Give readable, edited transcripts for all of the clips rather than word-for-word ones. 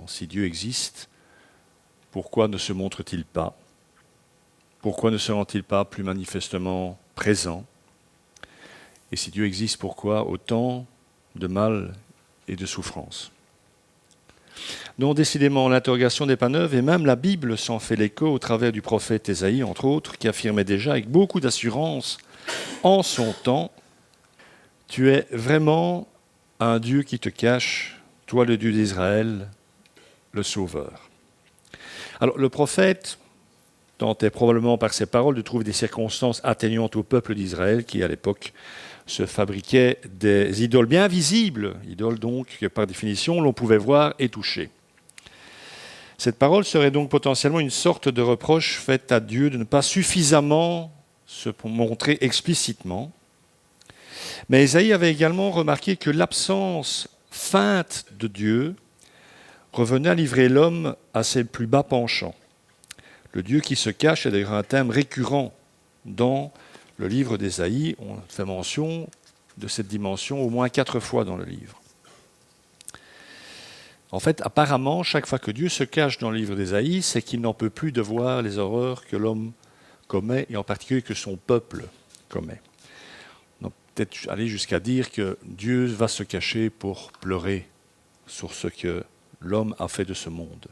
Si Dieu existe, pourquoi ne se montre-t-il pas? Pourquoi ne se rend-il pas plus manifestement présent? Et si Dieu existe, pourquoi autant de mal et de souffrance? Donc décidément, l'interrogation n'est pas neuve, et même la Bible s'en fait l'écho au travers du prophète Ésaïe, entre autres, qui affirmait déjà avec beaucoup d'assurance en son temps: « Tu es vraiment un Dieu qui te cache, toi le Dieu d'Israël, le Sauveur. » Alors le prophète tentait probablement par ses paroles de trouver des circonstances atténuantes au peuple d'Israël qui, à l'époque, se fabriquait des idoles bien visibles, idoles donc que par définition l'on pouvait voir et toucher. Cette parole serait donc potentiellement une sorte de reproche fait à Dieu de ne pas suffisamment se montrer explicitement. Mais Ésaïe avait également remarqué que l'absence feinte de Dieu revenait à livrer l'homme à ses plus bas penchants. Le Dieu qui se cache est d'ailleurs un thème récurrent dans le livre d'Ésaïe. On fait mention de cette dimension au moins 4 fois dans le livre. En fait, apparemment, chaque fois que Dieu se cache dans le livre d'Ésaïe, c'est qu'il n'en peut plus de voir les horreurs que l'homme commet, et en particulier que son peuple commet. On peut peut-être aller jusqu'à dire que Dieu va se cacher pour pleurer sur ce que l'homme a fait de ce monde.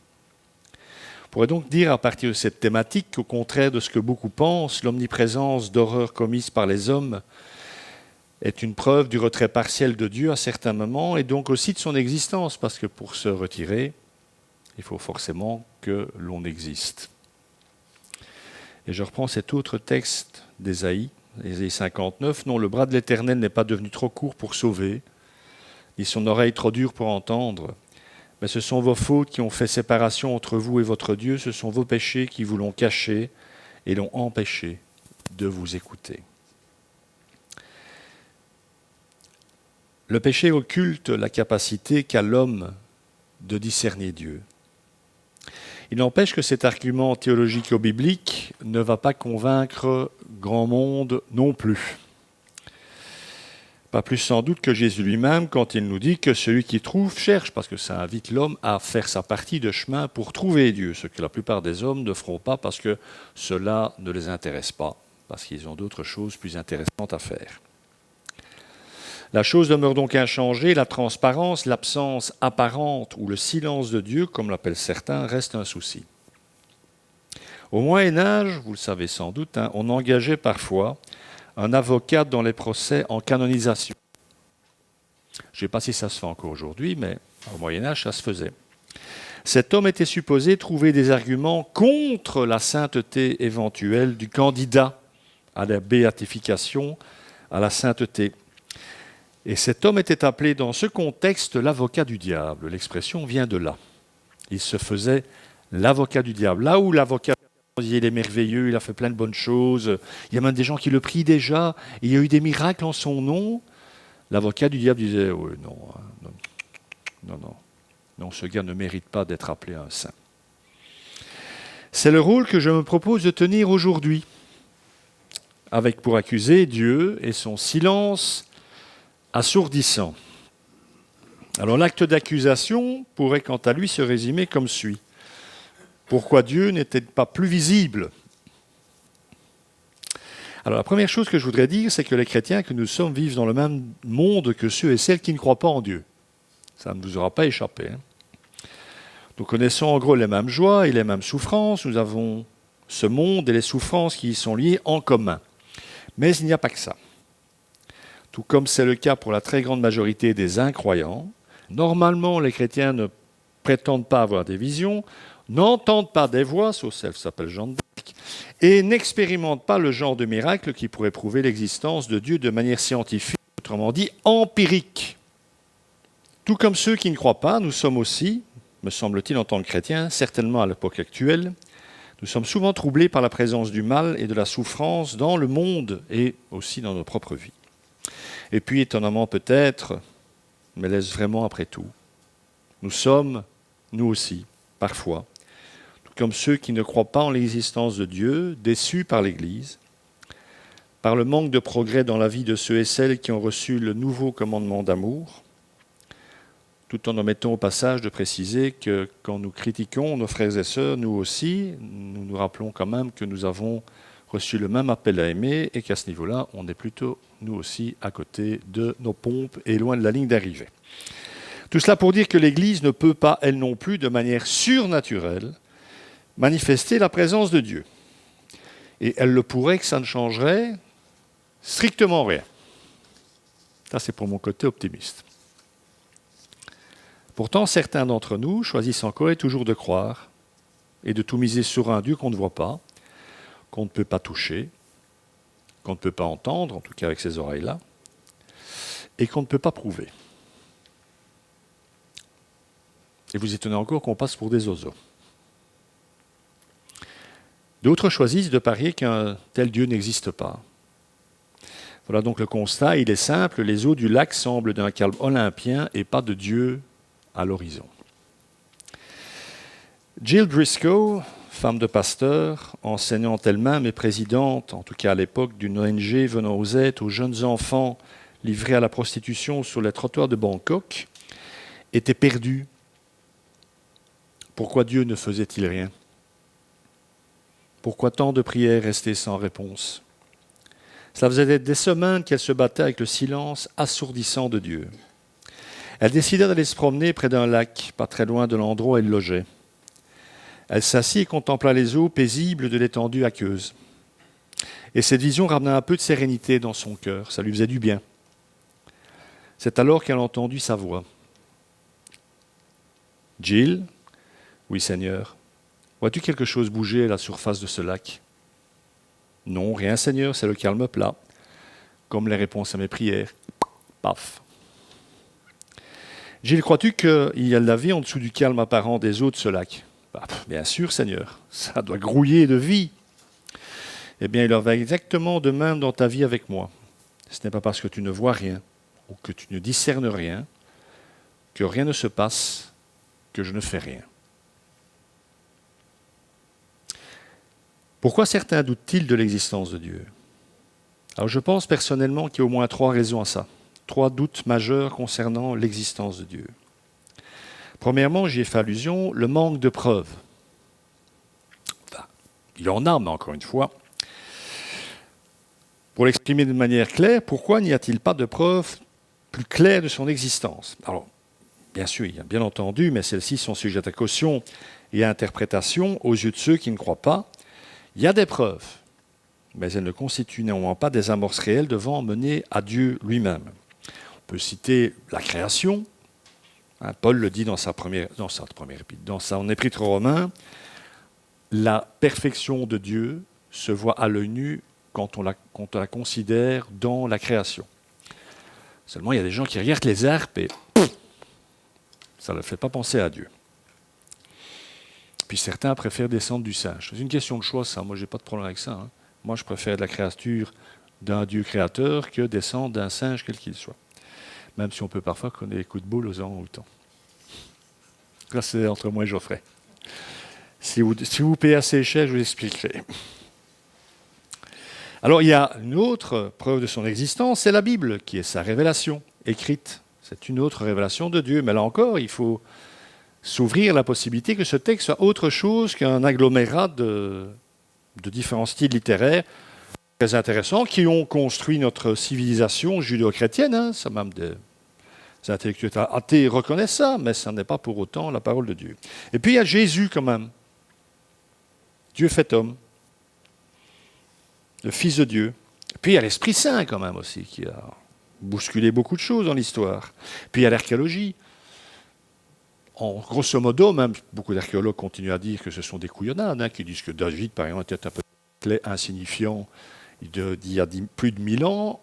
On pourrait donc dire à partir de cette thématique qu'au contraire de ce que beaucoup pensent, l'omniprésence d'horreurs commises par les hommes est une preuve du retrait partiel de Dieu à certains moments et donc aussi de son existence, parce que pour se retirer, il faut forcément que l'on existe. Et je reprends cet autre texte d'Ésaïe, Ésaïe 59. « Non, le bras de l'Éternel n'est pas devenu trop court pour sauver, ni son oreille trop dure pour entendre. Mais ce sont vos fautes qui ont fait séparation entre vous et votre Dieu, ce sont vos péchés qui vous l'ont caché et l'ont empêché de vous écouter. » Le péché occulte la capacité qu'a l'homme de discerner Dieu. Il n'empêche que cet argument théologico-biblique ne va pas convaincre grand monde non plus. Pas plus sans doute que Jésus lui-même quand il nous dit que celui qui trouve cherche, parce que ça invite l'homme à faire sa partie de chemin pour trouver Dieu, ce que la plupart des hommes ne feront pas parce que cela ne les intéresse pas, parce qu'ils ont d'autres choses plus intéressantes à faire. La chose demeure donc inchangée, la transparence, l'absence apparente ou le silence de Dieu, comme l'appellent certains, reste un souci. Au Moyen-Âge, vous le savez sans doute, on engageait parfois un avocat dans les procès en canonisation. Je ne sais pas si ça se fait encore aujourd'hui, mais au Moyen-Âge, ça se faisait. Cet homme était supposé trouver des arguments contre la sainteté éventuelle du candidat à la béatification, à la sainteté. Et cet homme était appelé dans ce contexte l'avocat du diable. L'expression vient de là. Il se faisait l'avocat du diable. Là où l'avocat, il est merveilleux, il a fait plein de bonnes choses, il y a même des gens qui le prient déjà, il y a eu des miracles en son nom, l'avocat du diable disait oui, non, ce gars ne mérite pas d'être appelé un saint. C'est le rôle que je me propose de tenir aujourd'hui, avec pour accuser Dieu et son silence assourdissant. Alors l'acte d'accusation pourrait quant à lui se résumer comme suit. Pourquoi Dieu n'était pas plus visible? Alors la première chose que je voudrais dire, c'est que les chrétiens que nous sommes vivent dans le même monde que ceux et celles qui ne croient pas en Dieu. Ça ne vous aura pas échappé. Nous connaissons en gros les mêmes joies et les mêmes souffrances. Nous avons ce monde et les souffrances qui y sont liées en commun. Mais il n'y a pas que ça. Tout comme c'est le cas pour la très grande majorité des incroyants, normalement les chrétiens ne prétendent pas avoir des visions, n'entendent pas des voix, sauf celle qui s'appelle Jeanne d'Arc, et n'expérimentent pas le genre de miracle qui pourrait prouver l'existence de Dieu de manière scientifique, autrement dit empirique. Tout comme ceux qui ne croient pas, nous sommes aussi, me semble-t-il en tant que chrétiens, certainement à l'époque actuelle, nous sommes souvent troublés par la présence du mal et de la souffrance dans le monde et aussi dans nos propres vies. Et puis, étonnamment peut-être, mais laisse vraiment après tout, nous sommes, nous aussi, parfois, tout comme ceux qui ne croient pas en l'existence de Dieu, déçus par l'Église, par le manque de progrès dans la vie de ceux et celles qui ont reçu le nouveau commandement d'amour, tout en omettant au passage de préciser que quand nous critiquons nos frères et sœurs, nous aussi, nous nous rappelons quand même que nous avons reçu le même appel à aimer et qu'à ce niveau-là, on est plutôt, nous aussi, à côté de nos pompes et loin de la ligne d'arrivée. Tout cela pour dire que l'Église ne peut pas, elle non plus, de manière surnaturelle, manifester la présence de Dieu. Et elle le pourrait que ça ne changerait strictement rien. Ça, c'est pour mon côté optimiste. Pourtant, certains d'entre nous choisissent encore et toujours de croire et de tout miser sur un Dieu qu'on ne voit pas, qu'on ne peut pas toucher, qu'on ne peut pas entendre, en tout cas avec ces oreilles-là, et qu'on ne peut pas prouver. Et vous étonnez encore qu'on passe pour des oiseaux. D'autres choisissent de parier qu'un tel Dieu n'existe pas. Voilà donc le constat, il est simple, les eaux du lac semblent d'un calme olympien et pas de Dieu à l'horizon. Jill Briscoe, femme de pasteur, enseignante elle-même et présidente, en tout cas à l'époque, d'une ONG venant aux aides aux jeunes enfants livrés à la prostitution sur les trottoirs de Bangkok, était perdue. Pourquoi Dieu ne faisait-il rien ? Pourquoi tant de prières restaient sans réponse ? Cela faisait des semaines qu'elle se battait avec le silence assourdissant de Dieu. Elle décida d'aller se promener près d'un lac, pas très loin de l'endroit où elle logeait. Elle s'assit et contempla les eaux paisibles de l'étendue aqueuse. Et cette vision ramena un peu de sérénité dans son cœur, ça lui faisait du bien. C'est alors qu'elle entendit sa voix. « Jill, oui Seigneur, vois-tu quelque chose bouger à la surface de ce lac ?»« Non, rien Seigneur, c'est le calme plat. » Comme les réponses à mes prières. Paf. « Gilles, crois-tu qu'il y a de la vie en dessous du calme apparent des eaux de ce lac ?»« Bien sûr, Seigneur, ça doit grouiller de vie. » Eh bien, il en va exactement de même dans ta vie avec moi. Ce n'est pas parce que tu ne vois rien ou que tu ne discernes rien que rien ne se passe, que je ne fais rien. Pourquoi certains doutent-ils de l'existence de Dieu ? Alors je pense personnellement qu'il y a au moins 3 raisons à ça. 3 doutes majeurs concernant l'existence de Dieu. Premièrement, j'y ai fait allusion, le manque de preuves. Enfin, il y en a, mais encore une fois. Pour l'exprimer de manière claire, pourquoi n'y a-t-il pas de preuves plus claires de son existence ? Alors, bien sûr, il y a bien entendu, mais celles-ci sont sujettes à caution et à interprétation aux yeux de ceux qui ne croient pas. Il y a des preuves, mais elles ne constituent néanmoins pas des amorces réelles devant mener à Dieu lui-même. On peut citer la création. Paul le dit dans son épître aux Romains. La perfection de Dieu se voit à l'œil nu quand on la considère dans la création. Seulement, il y a des gens qui regardent les arbres et ça ne leur fait pas penser à Dieu. Puis certains préfèrent descendre du singe. C'est une question de choix, ça. Moi, je n'ai pas de problème avec ça. Hein. Moi, je préfère la créature d'un Dieu créateur que descendre d'un singe, quel qu'il soit. Même si on peut parfois connaître des coups de boule aux orang-outans. Ça, c'est entre moi et Geoffrey. Si vous payez assez cher, je vous expliquerai. Alors, il y a une autre preuve de son existence, c'est la Bible, qui est sa révélation écrite. C'est une autre révélation de Dieu. Mais là encore, il faut s'ouvrir la possibilité que ce texte soit autre chose qu'un agglomérat de différents styles littéraires très intéressants qui ont construit notre civilisation judéo-chrétienne. Hein. Ça, même des intellectuels athées reconnaissent ça, mais ça n'est pas pour autant la parole de Dieu. Et puis il y a Jésus quand même. Dieu fait homme. Le Fils de Dieu. Et puis il y a l'Esprit Saint quand même aussi, qui a bousculé beaucoup de choses dans l'histoire. Puis il y a l'archéologie. En grosso modo, même beaucoup d'archéologues continuent à dire que ce sont des couillonnades, hein, qui disent que David, par exemple, était un peu insignifiant d'il y a plus de 1000 ans.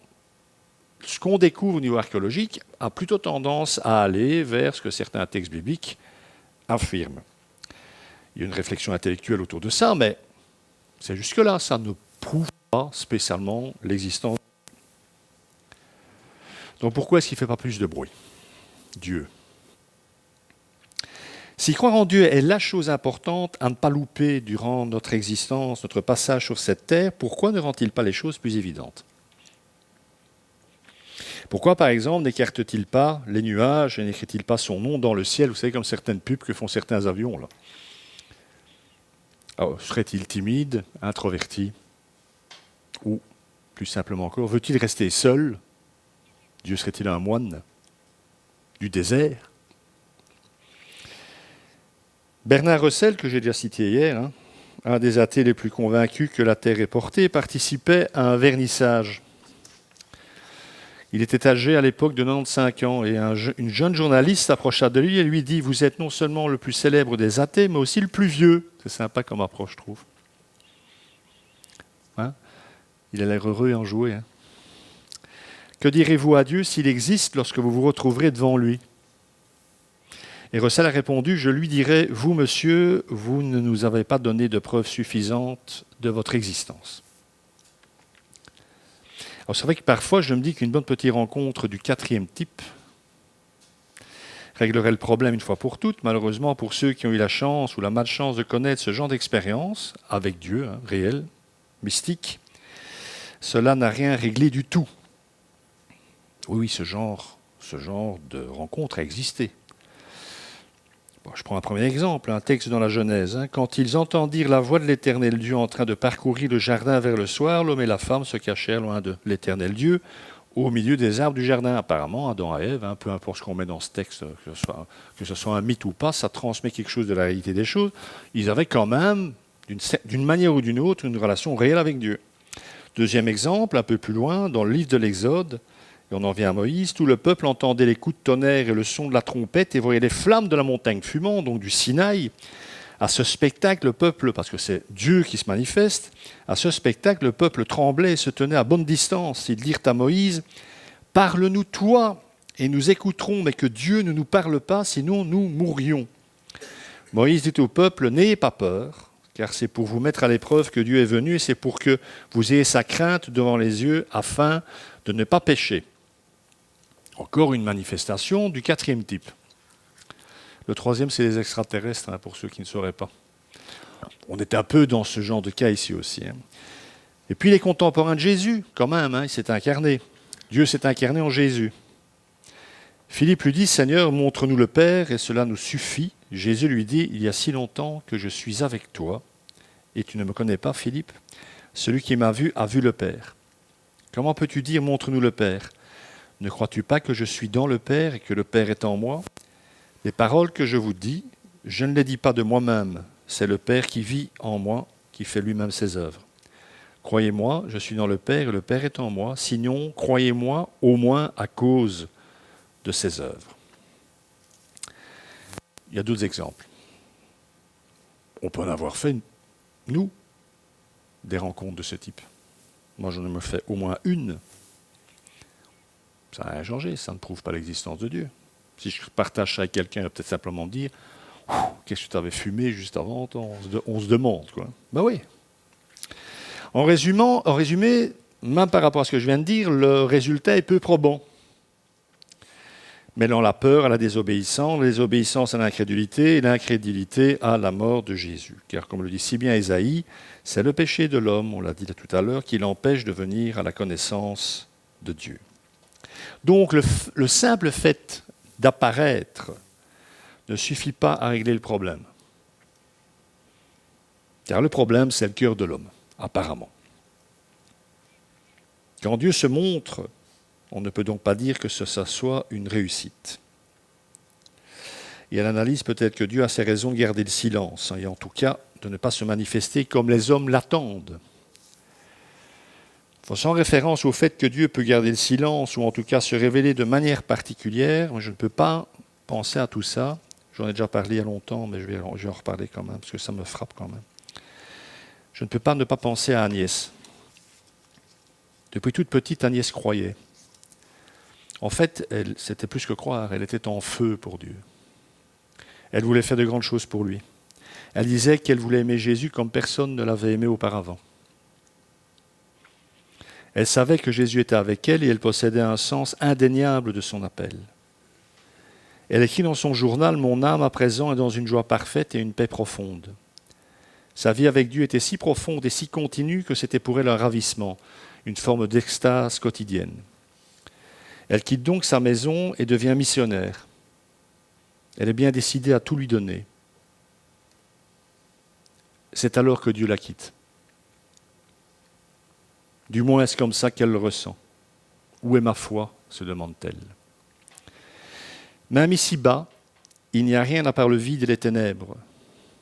Ce qu'on découvre au niveau archéologique a plutôt tendance à aller vers ce que certains textes bibliques affirment. Il y a une réflexion intellectuelle autour de ça, mais c'est jusque-là, ça ne prouve pas spécialement l'existence. Donc pourquoi est-ce qu'il ne fait pas plus de bruit ? Dieu. Si croire en Dieu est la chose importante à ne pas louper durant notre existence, notre passage sur cette terre, pourquoi ne rend-il pas les choses plus évidentes ? Pourquoi, par exemple, n'écarte-t-il pas les nuages et n'écrit-il pas son nom dans le ciel? Vous savez, comme certaines pubs que font certains avions, là. Alors, serait-il timide, introverti? Ou, plus simplement encore, veut-il rester seul? Dieu serait-il un moine du désert? Bernard Russell, que j'ai déjà cité hier, un des athées les plus convaincus que la Terre est portée, participait à un vernissage. Il était âgé à l'époque de 95 ans et une jeune journaliste s'approcha de lui et lui dit « Vous êtes non seulement le plus célèbre des athées, mais aussi le plus vieux. » C'est sympa comme approche, je trouve. Il a l'air heureux et enjoué. Que direz-vous à Dieu s'il existe lorsque vous vous retrouverez devant lui? Et Russell a répondu, je lui dirai, vous, monsieur, vous ne nous avez pas donné de preuves suffisantes de votre existence. Alors c'est vrai que parfois, je me dis qu'une bonne petite rencontre du 4e type réglerait le problème une fois pour toutes. Malheureusement, pour ceux qui ont eu la chance ou la malchance de connaître ce genre d'expérience, avec Dieu, réel, mystique, cela n'a rien réglé du tout. Oui, ce genre de rencontre a existé. Bon, je prends un premier exemple, un texte dans la Genèse. Quand ils entendirent la voix de l'Éternel Dieu en train de parcourir le jardin vers le soir, l'homme et la femme se cachèrent loin de l'Éternel Dieu, au milieu des arbres du jardin. Apparemment, Adam et Ève, peu importe ce qu'on met dans ce texte, que ce soit un mythe ou pas, ça transmet quelque chose de la réalité des choses. Ils avaient quand même, d'une manière ou d'une autre, une relation réelle avec Dieu. Deuxième exemple, un peu plus loin, dans le livre de l'Exode, et on en vient à Moïse, tout le peuple entendait les coups de tonnerre et le son de la trompette et voyait les flammes de la montagne fumante, donc du Sinaï. À ce spectacle, le peuple, parce que c'est Dieu qui se manifeste, à ce spectacle, le peuple tremblait et se tenait à bonne distance. Ils dirent à Moïse, « Parle-nous toi, et nous écouterons, mais que Dieu ne nous parle pas, sinon nous mourrions. » Moïse dit au peuple, « N'ayez pas peur, car c'est pour vous mettre à l'épreuve que Dieu est venu, et c'est pour que vous ayez sa crainte devant les yeux, afin de ne pas pécher. » Encore une manifestation du 4e type. Le 3e, c'est les extraterrestres, pour ceux qui ne sauraient pas. On est un peu dans ce genre de cas ici aussi. Et puis les contemporains de Jésus, quand même, il s'est incarné. Dieu s'est incarné en Jésus. Philippe lui dit, « Seigneur, montre-nous le Père, et cela nous suffit. » Jésus lui dit, « Il y a si longtemps que je suis avec toi, et tu ne me connais pas, Philippe. Celui qui m'a vu a vu le Père. Comment peux-tu dire, montre-nous le Père? Ne crois-tu pas que je suis dans le Père et que le Père est en moi? Les paroles que je vous dis, je ne les dis pas de moi-même. C'est le Père qui vit en moi, qui fait lui-même ses œuvres. Croyez-moi, je suis dans le Père et le Père est en moi. Sinon, croyez-moi au moins à cause de ses œuvres. » Il y a d'autres exemples. On peut en avoir fait, nous, des rencontres de ce type. Moi, j'en ai me fait au moins une. Ça n'a rien changé, ça ne prouve pas l'existence de Dieu. Si je partage ça avec quelqu'un, il va peut-être simplement me dire « Qu'est-ce que tu avais fumé juste avant ?» On se demande, quoi. Ben oui. En résumé, même par rapport à ce que je viens de dire, le résultat est peu probant. Mêlant la peur à la désobéissance à l'incrédulité, et l'incrédulité à la mort de Jésus. Car comme le dit si bien Ésaïe, c'est le péché de l'homme, on l'a dit tout à l'heure, qui l'empêche de venir à la connaissance de Dieu. Donc le simple fait d'apparaître ne suffit pas à régler le problème. Car le problème, c'est le cœur de l'homme, apparemment. Quand Dieu se montre, on ne peut donc pas dire que ça soit une réussite. Et à l'analyse, peut-être que Dieu a ses raisons de garder le silence, et en tout cas de ne pas se manifester comme les hommes l'attendent. Sans référence au fait que Dieu peut garder le silence, ou en tout cas se révéler de manière particulière, je ne peux pas penser à tout ça. J'en ai déjà parlé il y a longtemps, mais je vais en reparler quand même, parce que ça me frappe quand même. Je ne peux pas ne pas penser à Agnès. Depuis toute petite, Agnès croyait. En fait, c'était plus que croire, elle était en feu pour Dieu. Elle voulait faire de grandes choses pour lui. Elle disait qu'elle voulait aimer Jésus comme personne ne l'avait aimé auparavant. Elle savait que Jésus était avec elle et elle possédait un sens indéniable de son appel. Elle écrit dans son journal « Mon âme à présent est dans une joie parfaite et une paix profonde. » Sa vie avec Dieu était si profonde et si continue que c'était pour elle un ravissement, une forme d'extase quotidienne. Elle quitte donc sa maison et devient missionnaire. Elle est bien décidée à tout lui donner. C'est alors que Dieu la quitte. Du moins, est-ce comme ça qu'elle le ressent. Où est ma foi, se demande-t-elle. Même ici-bas, il n'y a rien à part le vide et les ténèbres.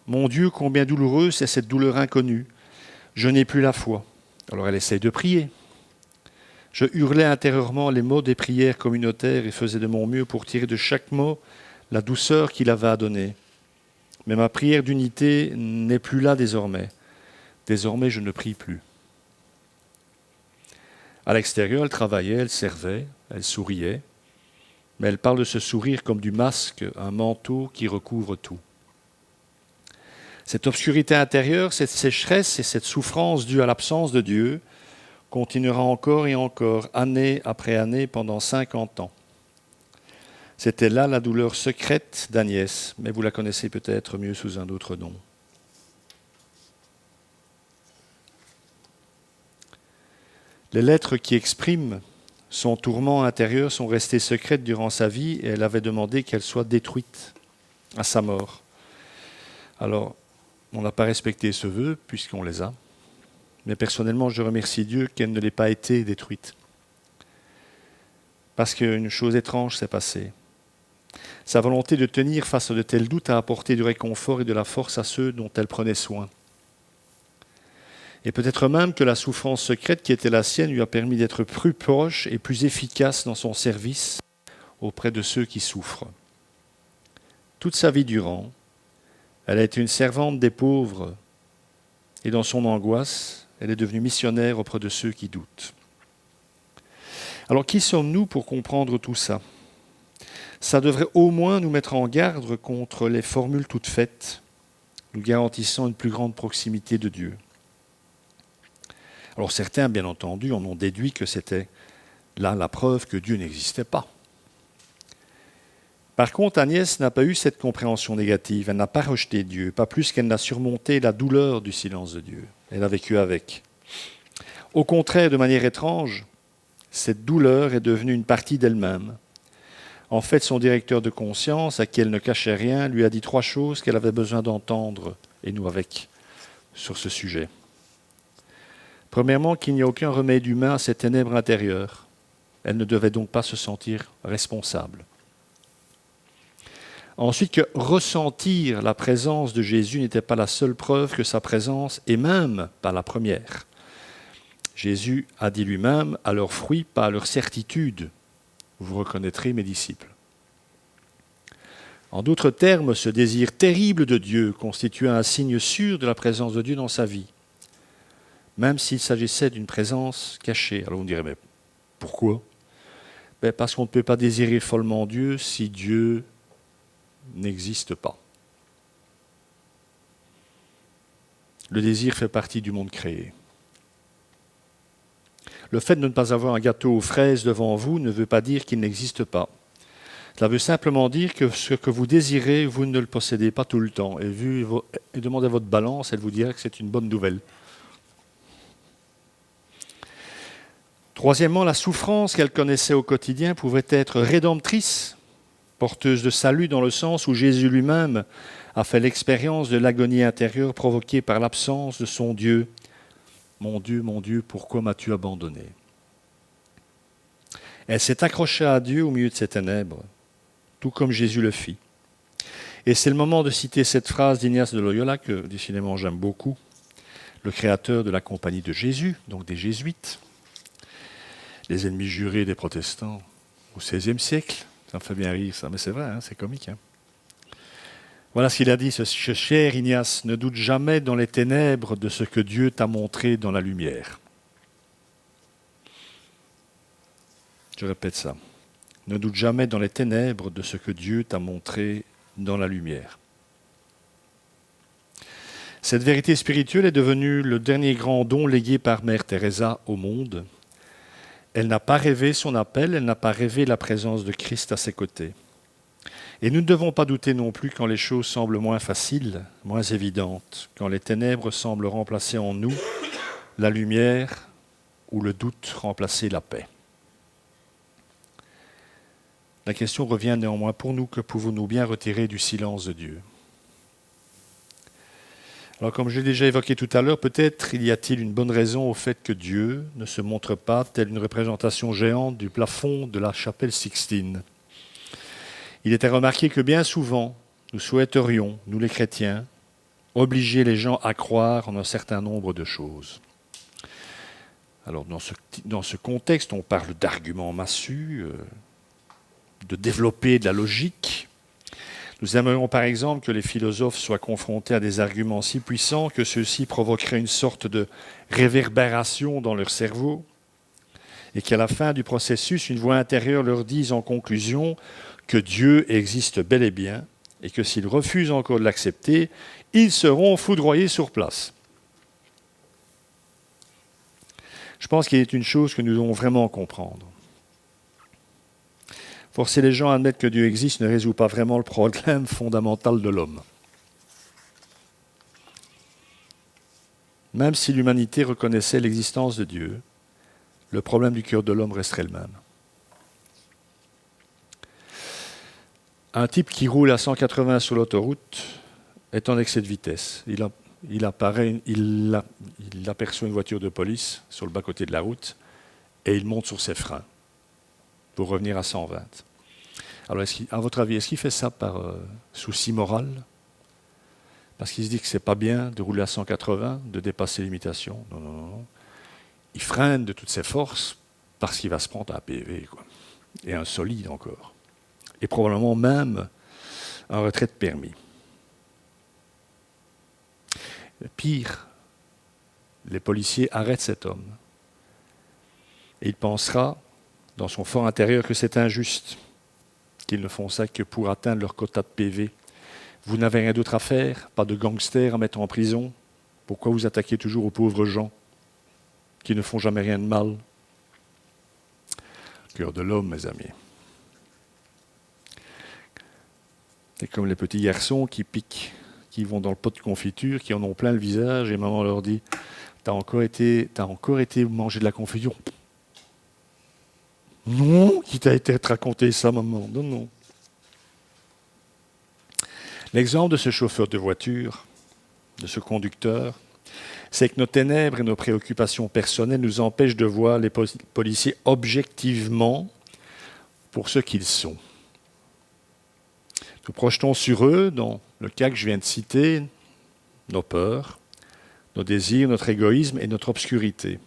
Mon Dieu, combien douloureuse est cette douleur inconnue. Je n'ai plus la foi. Alors elle essaye de prier. Je hurlais intérieurement les mots des prières communautaires et faisais de mon mieux pour tirer de chaque mot la douceur qu'il avait à donner. Mais ma prière d'unité n'est plus là désormais. Désormais, je ne prie plus. À l'extérieur, elle travaillait, elle servait, elle souriait, mais elle parle de ce sourire comme du masque, un manteau qui recouvre tout. Cette obscurité intérieure, cette sécheresse et cette souffrance due à l'absence de Dieu continuera encore et encore, année après année, pendant 50 ans. C'était là la douleur secrète d'Agnès, mais vous la connaissez peut-être mieux sous un autre nom. Les lettres qui expriment son tourment intérieur sont restées secrètes durant sa vie et elle avait demandé qu'elles soient détruites à sa mort. Alors, on n'a pas respecté ce vœu puisqu'on les a, mais personnellement, je remercie Dieu qu'elle ne l'ait pas été détruite. Parce qu'une chose étrange s'est passée. Sa volonté de tenir face à de tels doutes a apporté du réconfort et de la force à ceux dont elle prenait soin. Et peut-être même que la souffrance secrète qui était la sienne lui a permis d'être plus proche et plus efficace dans son service auprès de ceux qui souffrent. Toute sa vie durant, elle a été une servante des pauvres et dans son angoisse, elle est devenue missionnaire auprès de ceux qui doutent. Alors qui sommes-nous pour comprendre tout ça ? Ça devrait au moins nous mettre en garde contre les formules toutes faites, nous garantissant une plus grande proximité de Dieu. Alors certains, bien entendu, en ont déduit que c'était là la preuve que Dieu n'existait pas. Par contre, Agnès n'a pas eu cette compréhension négative, elle n'a pas rejeté Dieu, pas plus qu'elle n'a surmonté la douleur du silence de Dieu. Elle a vécu avec. Au contraire, de manière étrange, cette douleur est devenue une partie d'elle-même. En fait, son directeur de conscience, à qui elle ne cachait rien, lui a dit 3 choses qu'elle avait besoin d'entendre, et nous avec, sur ce sujet. Premièrement, qu'il n'y a aucun remède humain à ces ténèbres intérieures. Elle ne devait donc pas se sentir responsable. Ensuite, que ressentir la présence de Jésus n'était pas la seule preuve que sa présence, et même pas la première. Jésus a dit lui-même, à leurs fruits, pas à leur certitude, vous reconnaîtrez mes disciples. En d'autres termes, ce désir terrible de Dieu constituait un signe sûr de la présence de Dieu dans sa vie, même s'il s'agissait d'une présence cachée. Alors on dirait, mais pourquoi ? Parce qu'on ne peut pas désirer follement Dieu si Dieu n'existe pas. Le désir fait partie du monde créé. Le fait de ne pas avoir un gâteau aux fraises devant vous ne veut pas dire qu'il n'existe pas. Cela veut simplement dire que ce que vous désirez, vous ne le possédez pas tout le temps. Et demandez à votre balance, elle vous dira que c'est une bonne nouvelle. Troisièmement, la souffrance qu'elle connaissait au quotidien pouvait être rédemptrice, porteuse de salut dans le sens où Jésus lui-même a fait l'expérience de l'agonie intérieure provoquée par l'absence de son Dieu. Mon Dieu, pourquoi m'as-tu abandonné ? Elle s'est accrochée à Dieu au milieu de ces ténèbres, tout comme Jésus le fit. Et c'est le moment de citer cette phrase d'Ignace de Loyola, que décidément j'aime beaucoup, le créateur de la Compagnie de Jésus, donc des Jésuites, les ennemis jurés des protestants au XVIe siècle. Ça me fait bien rire ça, mais c'est vrai, c'est comique. Voilà ce qu'il a dit, ce cher Ignace, ne doute jamais dans les ténèbres de ce que Dieu t'a montré dans la lumière. Je répète ça. Ne doute jamais dans les ténèbres de ce que Dieu t'a montré dans la lumière. Cette vérité spirituelle est devenue le dernier grand don légué par Mère Teresa au monde. Elle n'a pas rêvé son appel, elle n'a pas rêvé la présence de Christ à ses côtés. Et nous ne devons pas douter non plus quand les choses semblent moins faciles, moins évidentes, quand les ténèbres semblent remplacer en nous la lumière ou le doute remplacer la paix. La question revient néanmoins pour nous, que pouvons-nous bien retirer du silence de Dieu? Alors comme j'ai déjà évoqué tout à l'heure, peut-être y a-t-il une bonne raison au fait que Dieu ne se montre pas telle une représentation géante du plafond de la chapelle Sixtine. Il était remarqué que bien souvent, nous souhaiterions, nous les chrétiens, obliger les gens à croire en un certain nombre de choses. Alors dans ce contexte, on parle d'arguments massus, de développer de la logique. Nous aimerions par exemple que les philosophes soient confrontés à des arguments si puissants que ceux-ci provoqueraient une sorte de réverbération dans leur cerveau et qu'à la fin du processus, une voix intérieure leur dise en conclusion que Dieu existe bel et bien et que s'ils refusent encore de l'accepter, ils seront foudroyés sur place. Je pense qu'il est une chose que nous devons vraiment comprendre. Forcer les gens à admettre que Dieu existe ne résout pas vraiment le problème fondamental de l'homme. Même si l'humanité reconnaissait l'existence de Dieu, le problème du cœur de l'homme resterait le même. Un type qui roule à 180 sur l'autoroute est en excès de vitesse. Il aperçoit une voiture de police sur le bas-côté de la route et il monte sur ses freins pour revenir à 120. Alors, à votre avis, est-ce qu'il fait ça par souci moral? Parce qu'il se dit que ce n'est pas bien de rouler à 180, de dépasser les limitations? Non, non, non. Il freine de toutes ses forces parce qu'il va se prendre un PV, quoi. Et un solide encore. Et probablement même un retrait de permis. Pire, les policiers arrêtent cet homme. Et il pensera, dans son fort intérieur, que c'est injuste, qu'ils ne font ça que pour atteindre leur quota de PV. Vous n'avez rien d'autre à faire, pas de gangsters à mettre en prison. Pourquoi vous attaquez toujours aux pauvres gens qui ne font jamais rien de mal? Cœur de l'homme, mes amis. C'est comme les petits garçons qui piquent, qui vont dans le pot de confiture, qui en ont plein le visage, et maman leur dit « T'as encore été manger de la confiture ?» « Non, qui t'a été raconté ça, maman? Non, non. » L'exemple de ce chauffeur de voiture, de ce conducteur, c'est que nos ténèbres et nos préoccupations personnelles nous empêchent de voir les policiers objectivement pour ce qu'ils sont. Nous projetons sur eux, dans le cas que je viens de citer, nos peurs, nos désirs, notre égoïsme et notre obscurité.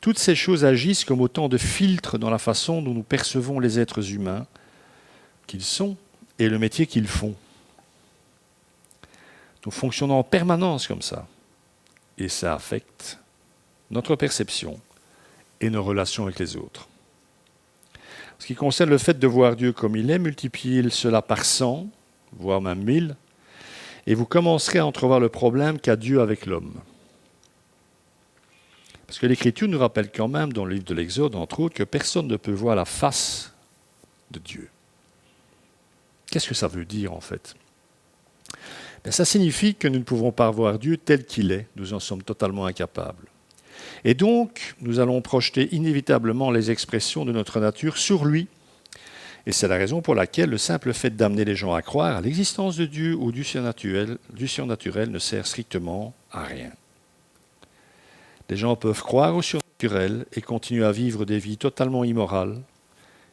Toutes ces choses agissent comme autant de filtres dans la façon dont nous percevons les êtres humains qu'ils sont et le métier qu'ils font. Nous fonctionnons en permanence comme ça. Et ça affecte notre perception et nos relations avec les autres. En ce qui concerne le fait de voir Dieu comme il est, multipliez cela par 100, voire même 1000, et vous commencerez à entrevoir le problème qu'a Dieu avec l'homme. Parce que l'Écriture nous rappelle quand même, dans le livre de l'Exode, entre autres, que personne ne peut voir la face de Dieu. Qu'est-ce que ça veut dire, en fait? Ça signifie que nous ne pouvons pas voir Dieu tel qu'il est. Nous en sommes totalement incapables. Et donc, nous allons projeter inévitablement les expressions de notre nature sur lui. Et c'est la raison pour laquelle le simple fait d'amener les gens à croire à l'existence de Dieu ou du surnaturel ne sert strictement à rien. Les gens peuvent croire au surnaturel et continuer à vivre des vies totalement immorales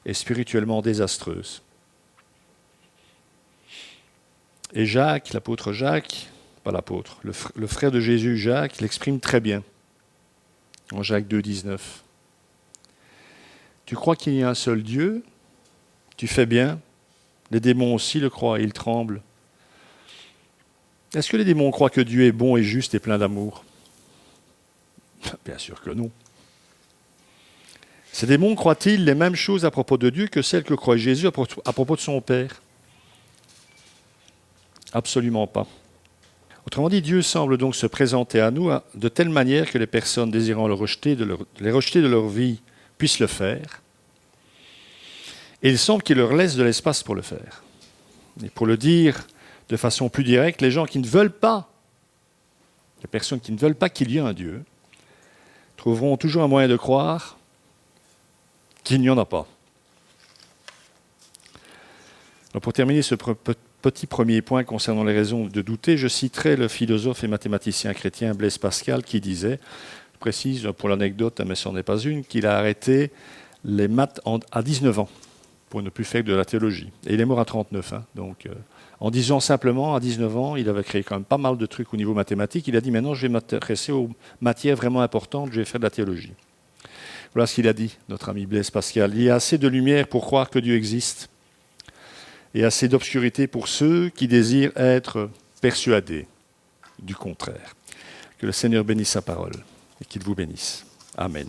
et spirituellement désastreuses. Et Jacques, l'apôtre Jacques, pas l'apôtre, le frère de Jésus, Jacques, l'exprime très bien en Jacques 2, 19. Tu crois qu'il y a un seul Dieu? Tu fais bien. Les démons aussi le croient et ils tremblent. Est-ce que les démons croient que Dieu est bon et juste et plein d'amour? Bien sûr que non. Ces démons croient-ils les mêmes choses à propos de Dieu que celles que croit Jésus à propos de son Père? Absolument pas. Autrement dit, Dieu semble donc se présenter à nous de telle manière que les personnes désirant les rejeter de leur vie puissent le faire. Et il semble qu'il leur laisse de l'espace pour le faire. Et pour le dire de façon plus directe, les gens qui ne veulent pas, les personnes qui ne veulent pas qu'il y ait un Dieu, trouveront toujours un moyen de croire qu'il n'y en a pas. pour terminer ce petit premier point concernant les raisons de douter, je citerai le philosophe et mathématicien chrétien Blaise Pascal qui disait, je précise pour l'anecdote, mais ce n'en est pas une, qu'il a arrêté les maths à 19 ans pour ne plus faire de la théologie. Et il est mort à 39. Donc, en disant simplement, à 19 ans, il avait créé quand même pas mal de trucs au niveau mathématique. Il a dit, maintenant, je vais m'intéresser aux matières vraiment importantes, je vais faire de la théologie. Voilà ce qu'il a dit, notre ami Blaise Pascal. Il y a assez de lumière pour croire que Dieu existe et assez d'obscurité pour ceux qui désirent être persuadés du contraire. Que le Seigneur bénisse sa parole et qu'il vous bénisse. Amen.